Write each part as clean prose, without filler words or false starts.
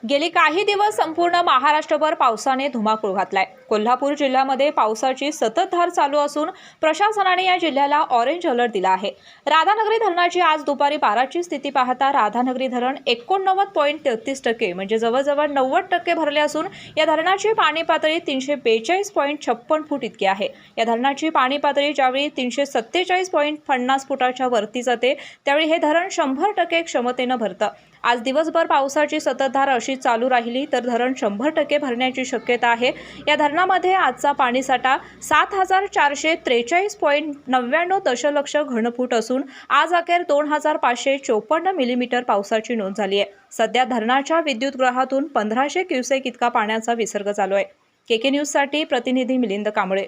गेली काही दिवस संपूर्ण महाराष्ट्रभर पावसाने धुमाकूळ घातलाय। कोल्हापूर जिल्ह्यामध्ये पावसाची सततधार चालू असून प्रशासनाने या जिल्ह्याला ऑरेंज अलर्ट दिला आहे। राधानगरी धरणाची आज दुपारी 12ची स्थिती पाहता राधानगरी धरण 89.33% म्हणजे जवळजवळ 90% भरले असून या धरणाची पाणी पातळी 342.56 फूट इतकी आहे। या धरणाची पाणी पातळी ज्यावेळी 347.50 फुटाच्या वरती जाते त्यावेळी हे धरण 100% क्षमतेने भरतं। आज दिवसभर पावसाची सततधार अशी चालू राहिली तर धरण 100% भरण्याची शक्यता आहे। या धरणामध्ये आजचा पाणीसाठा 7443.99 दशलक्ष घनफूट असून आज अखेर 2554 मिलीमीटर पावसाची नोंद झाली आहे। सध्या धरणाच्या विद्युतगृहातून 1500 क्युसेक इतका पाण्याचा विसर्ग चालू आहे। केके न्यूजसाठी प्रतिनिधी मिलिंद कांबळे।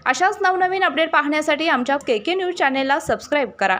अशाच नवनवीन अपडेट पाहण्यासाठी आमच्या केके न्यूज चॅनेलला सबस्क्राइब करा।